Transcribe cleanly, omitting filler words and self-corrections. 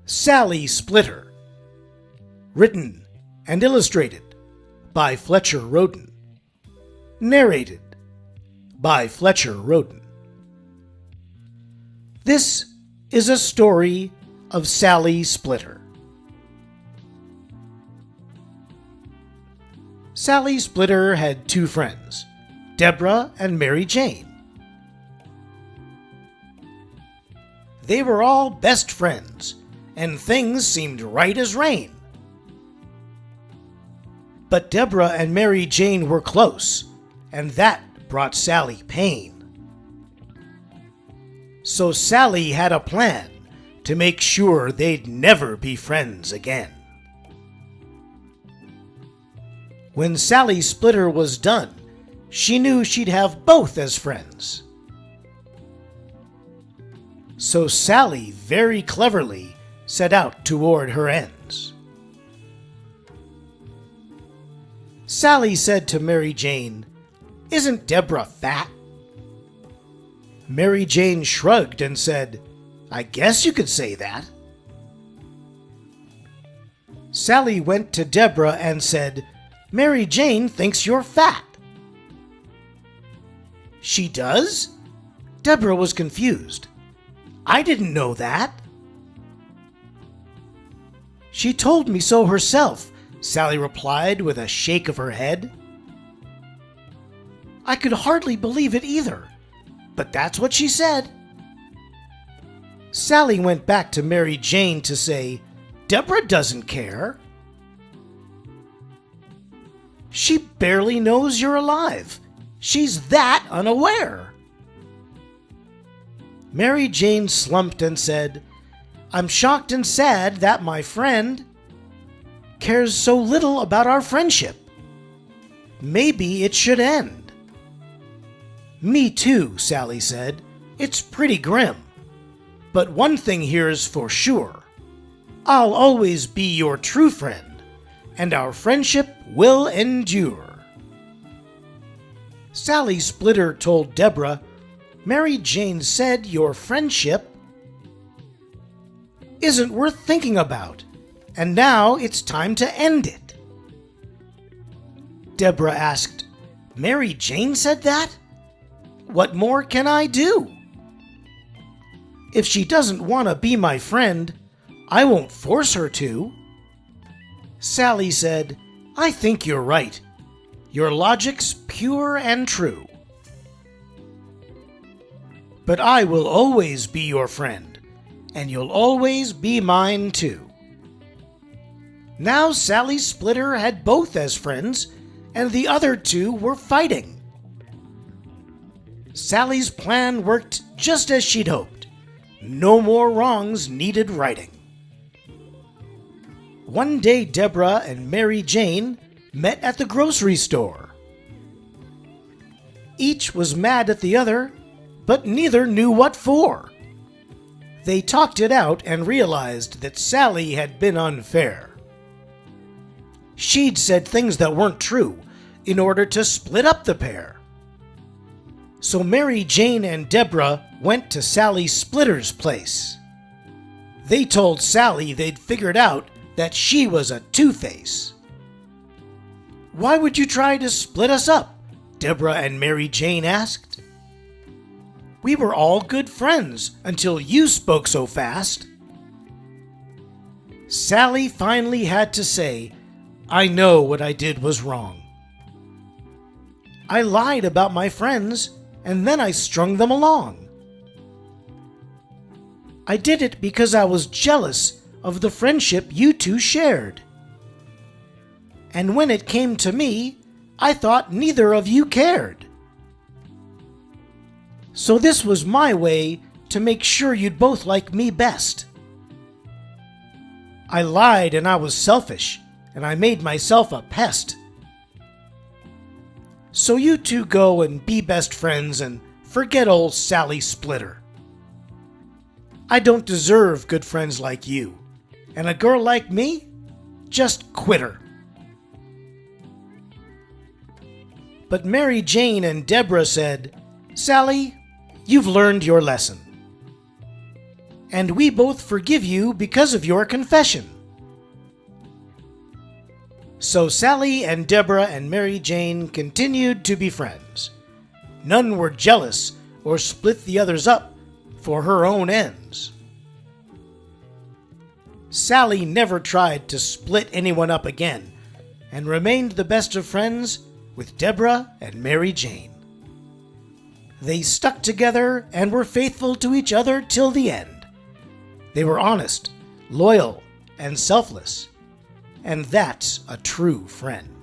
Sally Splitter. Written and illustrated by Fletcher Roden. Narrated by Fletcher Roden. This is a story of Sally Splitter. Sally Splitter had two friends, Deborah and Mary Jane. They were all best friends, and things seemed right as rain. But Deborah and Mary Jane were close, and that brought Sally pain. So Sally had a plan to make sure they'd never be friends again. When Sally Splitter was done, she knew she'd have both as friends. So Sally very cleverly set out toward her ends. Sally said to Mary Jane, "Isn't Deborah fat?" Mary Jane shrugged and said, "I guess you could say that." Sally went to Deborah and said, "Mary Jane thinks you're fat." "She does?" Deborah was confused. "I didn't know that." "She told me so herself," Sally replied with a shake of her head. "I could hardly believe it either, but that's what she said." Sally went back to Mary Jane to say, "Deborah doesn't care." "She barely knows you're alive. She's that unaware." Mary Jane slumped and said, "I'm shocked and sad that my friend cares so little about our friendship. Maybe it should end." "Me too," Sally said. "It's pretty grim. But one thing here's for sure. I'll always be your true friend, and our friendship will endure." Sally Splitter told Deborah, "Mary Jane said your friendship isn't worth thinking about, and now it's time to end it." Deborah asked, "Mary Jane said that? What more can I do?" "If she doesn't want to be my friend, I won't force her to." Sally said, "I think you're right. Your logic's pure and true. But I will always be your friend, and you'll always be mine too." Now Sally Splitter had both as friends, and the other two were fighting. Sally's plan worked just as she'd hoped. No more wrongs needed righting. One day Deborah and Mary Jane met at the grocery store. Each was mad at the other, but neither knew what for. They talked it out and realized that Sally had been unfair. She'd said things that weren't true in order to split up the pair. So Mary Jane and Deborah went to Sally Splitter's place. They told Sally they'd figured out that she was a two-face. "Why would you try to split us up?" Deborah and Mary Jane asked. "We were all good friends until you spoke so fast." Sally finally had to say, "I know what I did was wrong. I lied about my friends, and then I strung them along. I did it because I was jealous of the friendship you two shared. And when it came to me, I thought neither of you cared. So this was my way to make sure you'd both like me best. I lied and I was selfish, and I made myself a pest. So you two go and be best friends and forget old Sally Splitter. I don't deserve good friends like you, and a girl like me? Just quit her." But Mary Jane and Deborah said, "Sally, you've learned your lesson. and we both forgive you because of your confession." So Sally and Deborah and Mary Jane continued to be friends. None were jealous or split the others up for her own ends. Sally never tried to split anyone up again and remained the best of friends with Deborah and Mary Jane. They stuck together and were faithful to each other till the end. They were honest, loyal, and selfless, and that's a true friend.